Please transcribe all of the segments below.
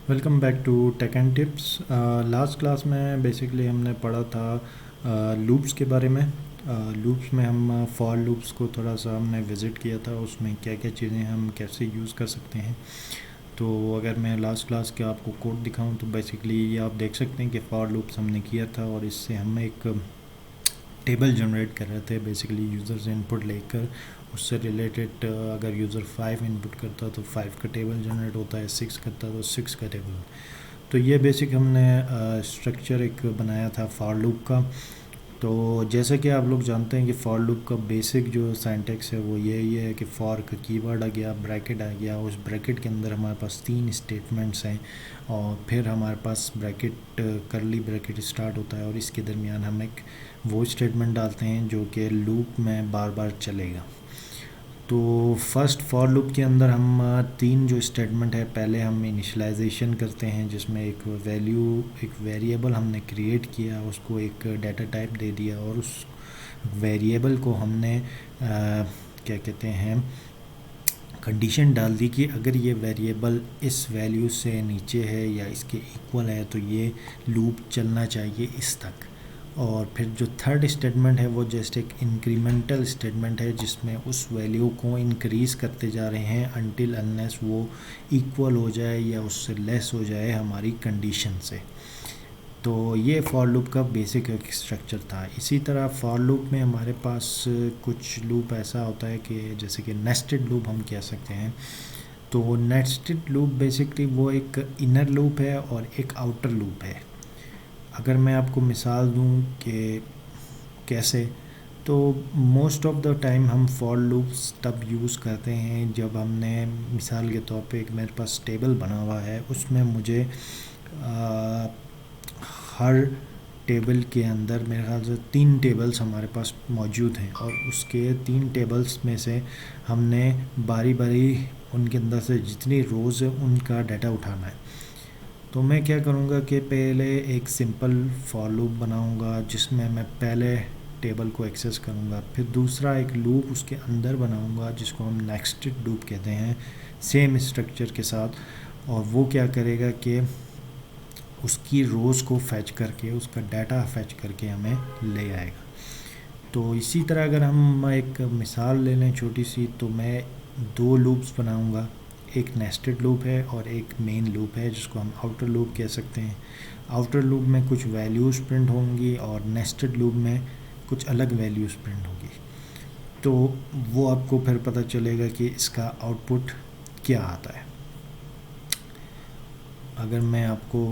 Welcome back to tech and tips. Last class में basically हमने पढ़ा था लूप्स के बारे में। लूप्स में हम फॉर लूप्स को थोड़ा सा हमने विज़िट किया था, उसमें क्या क्या चीज़ें हम कैसे यूज़ कर सकते हैं। तो अगर मैं लास्ट क्लास के आपको कोड दिखाऊं तो बेसिकली ये आप देख सकते हैं कि फॉर लूप्स हमने किया था और इससे हम एक टेबल जनरेट कर रहे थे। बेसिकली यूज़र से इनपुट लेकर उससे रिलेटेड अगर यूज़र 5 इनपुट करता तो 5 का टेबल जनरेट होता है, 6 करता तो 6 का टेबल। तो ये बेसिक हमने स्ट्रक्चर एक बनाया था फॉर लूप का। तो जैसे कि आप लोग जानते हैं कि फॉर लूप का बेसिक जो सिंटैक्स है वो ये है कि फॉर का कीवर्ड आ गया, ब्रैकेट आ गया, उस ब्रैकेट के अंदर हमारे पास 3 स्टेटमेंट्स हैं और फिर हमारे पास ब्रैकेट करली ब्रैकेट स्टार्ट होता है और इसके दरमियान हम एक वो स्टेटमेंट डालते हैं जो कि लूप में बार बार चलेगा। तो फर्स्ट फॉर लूप के अंदर हम 3 जो स्टेटमेंट है, पहले हम इनिशियलाइजेशन करते हैं जिसमें एक वैल्यू, एक वेरिएबल हमने क्रिएट किया, उसको एक डाटा टाइप दे दिया और उस वेरिएबल को हमने क्या कहते हैं कंडीशन डाल दी कि अगर ये वेरिएबल इस वैल्यू से नीचे है या इसके इक्वल है तो ये लूप चलना चाहिए इस तक। और फिर जो थर्ड स्टेटमेंट है वो जस्ट एक इंक्रीमेंटल स्टेटमेंट है जिसमें उस वैल्यू को इंक्रीज़ करते जा रहे हैं अनटिल अनलेस वो इक्वल हो जाए या उससे लेस हो जाए हमारी कंडीशन से। तो ये फॉर लूप का बेसिक एक स्ट्रक्चर था। इसी तरह फॉर लूप में हमारे पास कुछ लूप ऐसा होता है कि जैसे कि नेस्टेड लूप हम कह सकते हैं। तो नेस्टेड लूप बेसिकली वो एक इनर लूप है और एक आउटर लूप है। अगर मैं आपको मिसाल दूं कि कैसे, तो मोस्ट ऑफ द टाइम हम फॉर लूप्स तब यूज़ करते हैं जब हमने मिसाल के तौर पे एक मेरे पास टेबल बना हुआ है, उसमें मुझे हर टेबल के अंदर मेरे ख्याल से 3 टेबल्स हमारे पास मौजूद हैं और उसके 3 टेबल्स में से हमने बारी बारी उनके अंदर से जितनी रोज़ है उनका डाटा उठाना है। तो मैं क्या करूँगा कि पहले एक सिंपल फॉर लूप बनाऊँगा जिसमें मैं पहले टेबल को एक्सेस करूँगा, फिर दूसरा एक लूप उसके अंदर बनाऊँगा जिसको हम नेक्स्टेड लूप कहते हैं, सेम स्ट्रक्चर के साथ। और वो क्या करेगा कि उसकी रोज़ को फैच करके, उसका डाटा फैच करके हमें ले आएगा। तो इसी तरह अगर हम एक मिसाल ले लें छोटी सी, तो मैं 2 लूप्स बनाऊँगा, एक नेस्टेड लूप है और एक मेन लूप है जिसको हम आउटर लूप कह सकते हैं। आउटर लूप में कुछ वैल्यूज़ प्रिंट होंगी और नेस्टेड लूप में कुछ अलग वैल्यूज़ प्रिंट होंगी। तो वो आपको फिर पता चलेगा कि इसका आउटपुट क्या आता है। अगर मैं आपको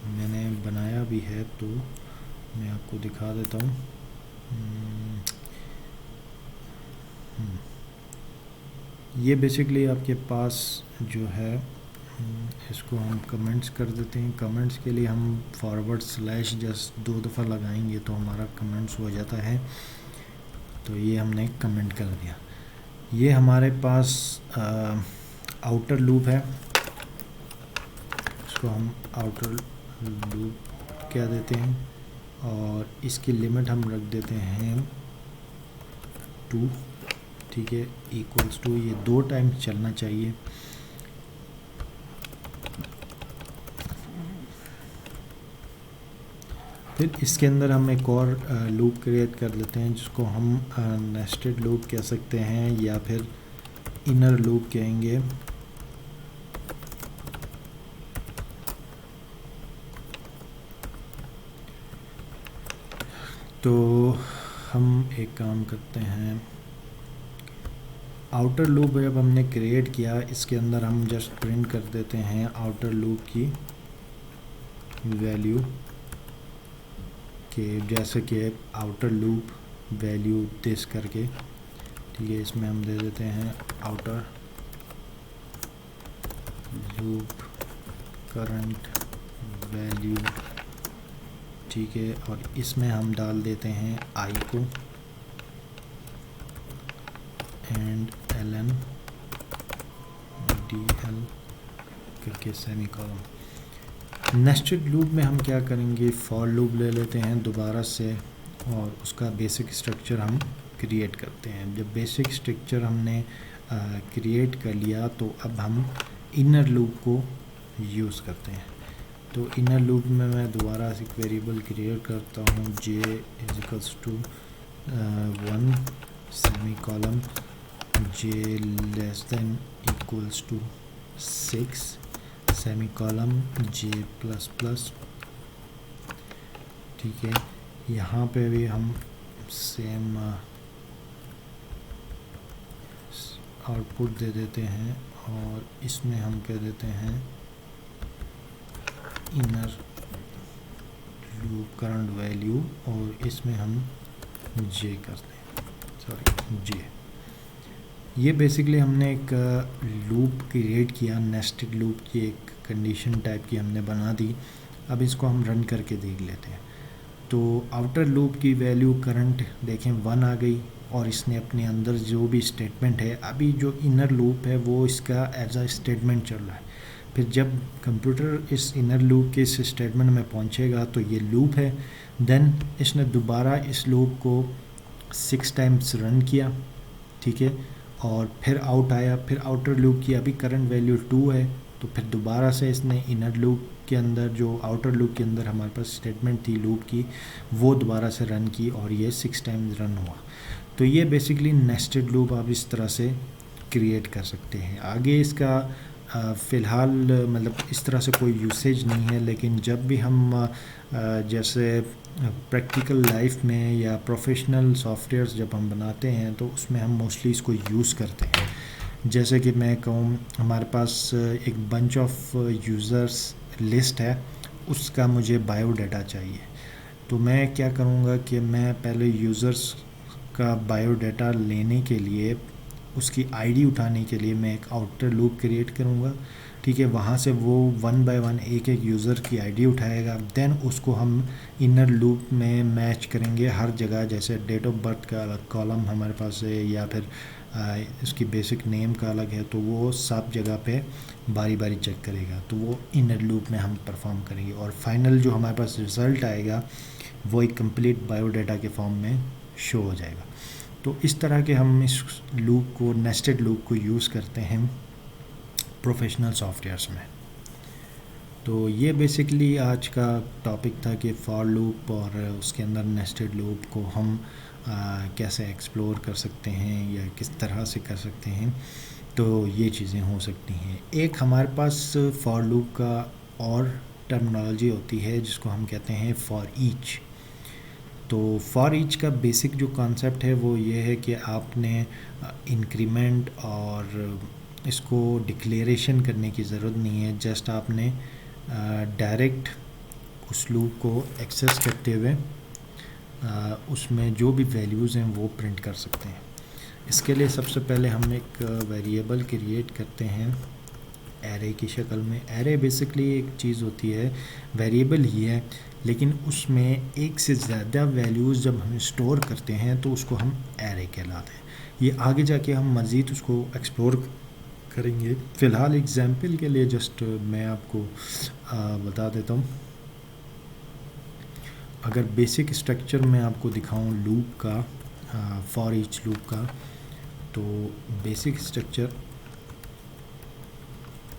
मैंने बनाया भी है तो मैं आपको दिखा देता हूँ। ये बेसिकली आपके पास जो है, इसको हम कमेंट्स कर देते हैं। कमेंट्स के लिए हम फॉरवर्ड स्लैश जस्ट 2 दफ़ा लगाएंगे तो हमारा कमेंट्स हो जाता है। तो ये हमने कमेंट कर दिया। ये हमारे पास आउटर लूप है, इसको हम आउटर लूप कह देते हैं और इसकी लिमिट हम रख देते हैं 2, ठीक है, इक्वल्स टू, ये 2 टाइम्स चलना चाहिए। फिर इसके अंदर हम एक और लूप क्रिएट कर देते हैं जिसको हम नेस्टेड लूप कह सकते हैं या फिर इनर लूप कहेंगे। तो हम एक काम करते हैं, आउटर लूप जब हमने क्रिएट किया इसके अंदर हम जस्ट प्रिंट कर देते हैं आउटर लूप की वैल्यू कि जैसे कि आउटर लूप वैल्यू दिस करके, ठीक है, इसमें हम दे देते हैं आउटर लूप करंट वैल्यू, ठीक है, और इसमें हम डाल देते हैं आई को एंड ln dl करके सेमीकोलन। नेस्टेड लूप में हम क्या करेंगे, फॉर लूप ले लेते हैं दोबारा से और उसका बेसिक स्ट्रक्चर हम क्रिएट करते हैं। जब बेसिक स्ट्रक्चर हमने क्रिएट कर लिया तो अब हम इनर लूप को यूज़ करते हैं। तो इनर लूप में मैं दोबारा से एक वेरिएबल क्रिएट करता हूँ, j equals to 1 semicolon j less than equals to 6 semicolon j plus plus. ठीक है, यहाँ पे भी हम सेम आउटपुट दे देते हैं और इसमें हम कह देते हैं इनर लूप करंट वैल्यू और इसमें हम j करते हैं, सॉरी j। ये बेसिकली हमने एक लूप क्रिएट किया, नेस्टेड लूप की एक कंडीशन टाइप की हमने बना दी। अब इसको हम रन करके देख लेते हैं। तो आउटर लूप की वैल्यू करंट देखें 1 आ गई और इसने अपने अंदर जो भी स्टेटमेंट है, अभी जो इनर लूप है वो इसका एज अ स्टेटमेंट चल रहा है। फिर जब कंप्यूटर इस इनर लूप के इस स्टेटमेंट में पहुंचेगा तो ये लूप है। देन इसने दोबारा इस लूप को 6 टाइम्स रन किया, ठीक है, और फिर आउट आया। फिर आउटर लूप की अभी करंट वैल्यू 2 है, तो फिर दोबारा से इसने इनर लूप के अंदर जो आउटर लूप के अंदर हमारे पास स्टेटमेंट थी लूप की, वो दोबारा से रन की और ये 6 टाइम्स रन हुआ। तो ये बेसिकली नेस्टेड लूप आप इस तरह से क्रिएट कर सकते हैं। आगे इसका फ़िलहाल मतलब इस तरह से कोई यूसेज नहीं है, लेकिन जब भी हम जैसे प्रैक्टिकल लाइफ में या प्रोफेशनल सॉफ्टवेयर्स जब हम बनाते हैं तो उसमें हम मोस्टली इसको यूज़ करते हैं। जैसे कि मैं कहूँ हमारे पास एक बंच ऑफ यूज़र्स लिस्ट है, उसका मुझे बायोडाटा चाहिए। तो मैं क्या करूँगा कि मैं पहले यूज़र्स का बायोडाटा लेने के लिए, उसकी आईडी उठाने के लिए मैं एक आउटर लूप क्रिएट करूँगा, ठीक है। वहाँ से वो 1 बाय 1 एक एक यूज़र की आईडी उठाएगा। देन उसको हम इनर लूप में मैच करेंगे हर जगह। जैसे डेट ऑफ बर्थ का अलग कॉलम हमारे पास है या फिर इसकी बेसिक नेम का अलग है, तो वो सब जगह पे बारी बारी चेक करेगा। तो वो इनर लूप में हम परफॉर्म करेंगे और फाइनल जो हमारे पास रिज़ल्ट आएगा वो एक कंप्लीट बायोडाटा के फॉर्म में शो हो जाएगा। तो इस तरह के हम इस लूप को, नेस्टेड लूप को यूज़ करते हैं प्रोफेशनल सॉफ्टवेयर्स में। तो ये बेसिकली आज का टॉपिक था कि फॉर लूप और उसके अंदर नेस्टेड लूप को हम कैसे एक्सप्लोर कर सकते हैं या किस तरह से कर सकते हैं। तो ये चीज़ें हो सकती हैं। एक हमारे पास फॉर लूप का और टर्मिनोलॉजी होती है जिसको हम कहते हैं फॉर ईच। तो फॉर ईच का बेसिक जो कॉन्सेप्ट है वो ये है कि आपने इंक्रीमेंट और इसको डिक्लेरेशन करने की ज़रूरत नहीं है। जस्ट आपने डायरेक्ट उस लूप को एक्सेस करते हुए उसमें जो भी वैल्यूज़ हैं वो प्रिंट कर सकते हैं। इसके लिए सबसे पहले हम एक वेरिएबल क्रिएट करते हैं एरे की शक्ल में। एरे बेसिकली एक चीज़ होती है, वेरिएबल ही है, लेकिन उसमें एक से ज़्यादा वैल्यूज़ जब हम स्टोर करते हैं तो उसको हम एरे कहलाते हैं। ये आगे जाके हम मज़ीद उसको एक्सप्लोर करेंगे। फ़िलहाल एग्जांपल के लिए जस्ट मैं आपको बता देता हूँ। अगर बेसिक स्ट्रक्चर मैं आपको दिखाऊं लूप का, फॉर ईच लूप का, तो बेसिक स्ट्रक्चर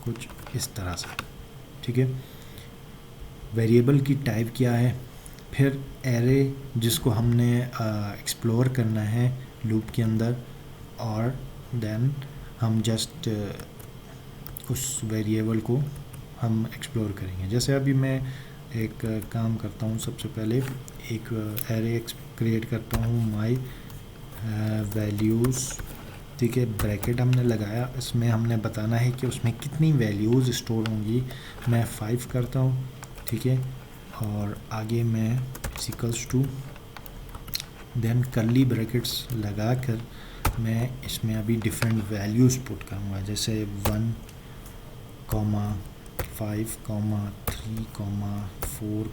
कुछ इस तरह से, ठीक है। वेरिएबल की टाइप क्या है, फिर एरे जिसको हमने एक्सप्लोर करना है लूप के अंदर, और देन हम जस्ट उस वेरिएबल को हम एक्सप्लोर करेंगे। जैसे अभी मैं एक काम करता हूँ, सबसे पहले एक एरे क्रिएट करता हूँ माई वैल्यूज़, ठीक है। ब्रैकेट हमने लगाया, इसमें हमने बताना है कि उसमें कितनी वैल्यूज़ स्टोर होंगी। मैं 5 करता हूँ, ठीक है, और आगे मैं equals to, then curly brackets लगा कर मैं इसमें अभी डिफरेंट वैल्यूज़ पुट करूँगा। जैसे 1, 5, 3, 4,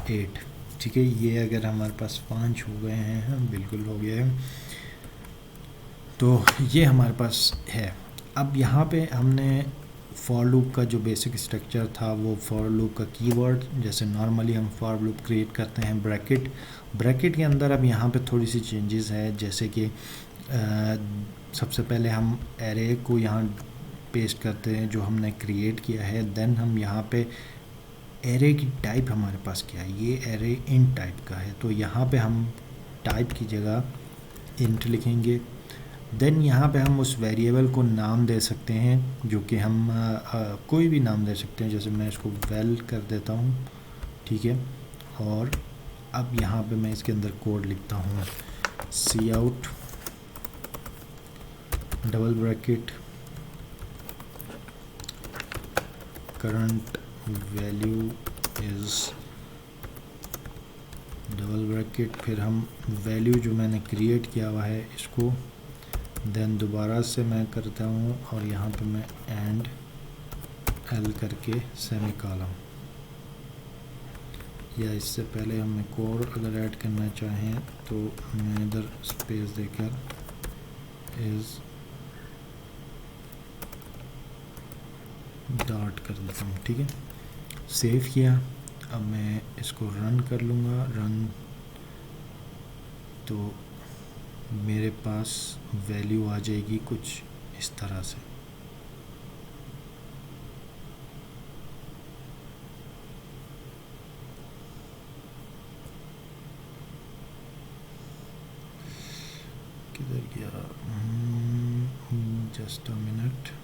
8, ठीक है। ये अगर हमारे पास 5 हो गए हैं, बिल्कुल हो गए हैं, तो ये हमारे पास है। अब यहाँ पे हमने फॉर लूप का जो बेसिक स्ट्रक्चर था वो फॉर लूप का कीवर्ड, जैसे नॉर्मली हम फॉर लूप क्रिएट करते हैं ब्रैकेट के अंदर। अब यहाँ पे थोड़ी सी चेंजेस है, जैसे कि सबसे पहले हम एरे को यहाँ पेस्ट करते हैं जो हमने क्रिएट किया है। देन हम यहाँ पे एरे की टाइप हमारे पास क्या है, ये एरे इंट टाइप का है, तो यहाँ पे हम टाइप की जगह इंट लिखेंगे। देन यहाँ पे हम उस वेरिएबल को नाम दे सकते हैं, जो कि हम कोई भी नाम दे सकते हैं, जैसे मैं इसको वेल कर देता हूँ, ठीक है। और अब यहाँ पे मैं इसके अंदर कोड लिखता हूँ, cout double bracket current value is double bracket, फिर हम वैल्यू जो मैंने क्रिएट किया हुआ है इसको, देन दोबारा से मैं करता हूँ और यहाँ पे मैं एंड एल करके सेमीकोलन, या इससे पहले हम एक और अगर ऐड करना चाहें तो मैं इधर स्पेस देकर इज़ डॉट कर देता हूँ, ठीक है। सेव किया, अब मैं इसको रन कर लूँगा। रन तो मेरे पास वैल्यू आ जाएगी कुछ इस तरह से। किधर गया, जस्ट अ मिनट।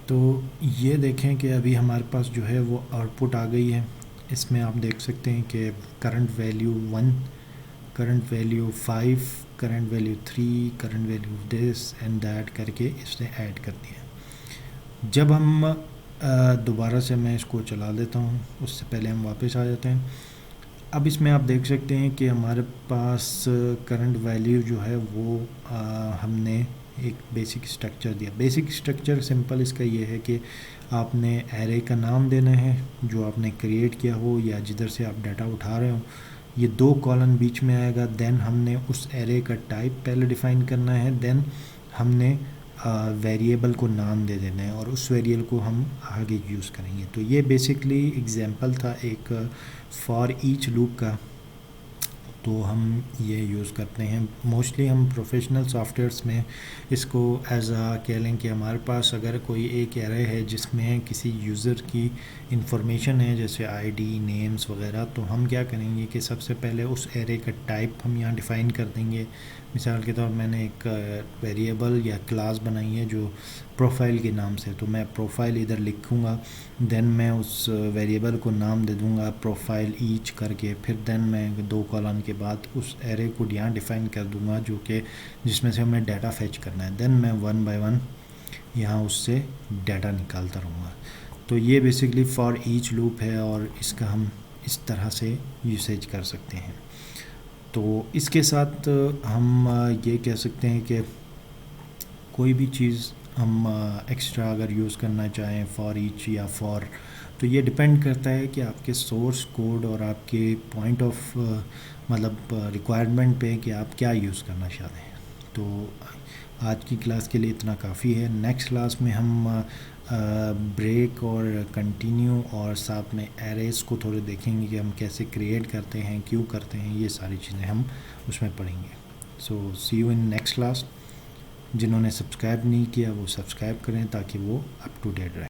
तो ये देखें कि अभी हमारे पास जो है वो आउटपुट आ गई है। इसमें आप देख सकते हैं कि current value 1, current value 5, current value 3, current value this and that करके इसने ऐड कर दिया। जब हम दोबारा से मैं इसको चला देता हूँ, उससे पहले हम वापस आ जाते हैं। अब इसमें आप देख सकते हैं कि हमारे पास करंट वैल्यू जो है वो हमने एक बेसिक स्ट्रक्चर दिया। बेसिक स्ट्रक्चर सिंपल इसका ये है कि आपने एरे का नाम देना है जो आपने क्रिएट किया हो या जिधर से आप डाटा उठा रहे हो, ये 2 कॉलन बीच में आएगा। देन हमने उस एरे का टाइप पहले डिफ़ाइन करना है, देन हमने वेरिएबल को नाम दे देना है और उस वेरिएबल को हम आगे यूज़ करेंगे। तो ये बेसिकली एग्जांपल था एक फॉर ईच लूप का, तो हम ये यूज़ करते हैं मोस्टली हम प्रोफेशनल सॉफ्टवेयर्स में। इसको एज आ कह लें कि हमारे पास अगर कोई एक एरे है जिसमें किसी यूज़र की इंफॉर्मेशन है, जैसे आईडी, नेम्स वगैरह, तो हम क्या करेंगे कि सबसे पहले उस एरे का टाइप हम यहाँ डिफ़ाइन कर देंगे। मिसाल के तौर मैंने एक वेरिएबल या क्लास बनाई है जो प्रोफाइल के नाम से, तो मैं प्रोफाइल इधर लिखूँगा। देन मैं उस वेरिएबल को नाम दे दूँगा प्रोफाइल ईच करके, फिर देन मैं 2 कॉलन के बाद उस एरे को यहाँ डिफ़ाइन कर दूँगा जो कि जिसमें से हमें डाटा फेच करना है। देन मैं 1 बाय 1 यहाँ उससे डाटा निकालता रहूँगा। तो ये बेसिकली फॉर ईच लूप है और इसका हम इस तरह से यूसेज कर सकते हैं। तो इसके साथ हम ये कह सकते हैं कि कोई भी चीज़ हम एक्स्ट्रा अगर यूज़ करना चाहें फॉर ईच या फॉर, तो ये डिपेंड करता है कि आपके सोर्स कोड और आपके पॉइंट ऑफ मतलब रिक्वायरमेंट पे कि आप क्या यूज़ करना चाहते हैं। तो आज की क्लास के लिए इतना काफ़ी है। नेक्स्ट क्लास में हम ब्रेक और कंटिन्यू और साथ में एरेज़ को थोड़े देखेंगे कि हम कैसे क्रिएट करते हैं, क्यों करते हैं, ये सारी चीज़ें हम उसमें पढ़ेंगे। सो सी यू इन नेक्स्ट क्लास। जिन्होंने सब्सक्राइब नहीं किया वो सब्सक्राइब करें ताकि वो अप टू डेट रहे।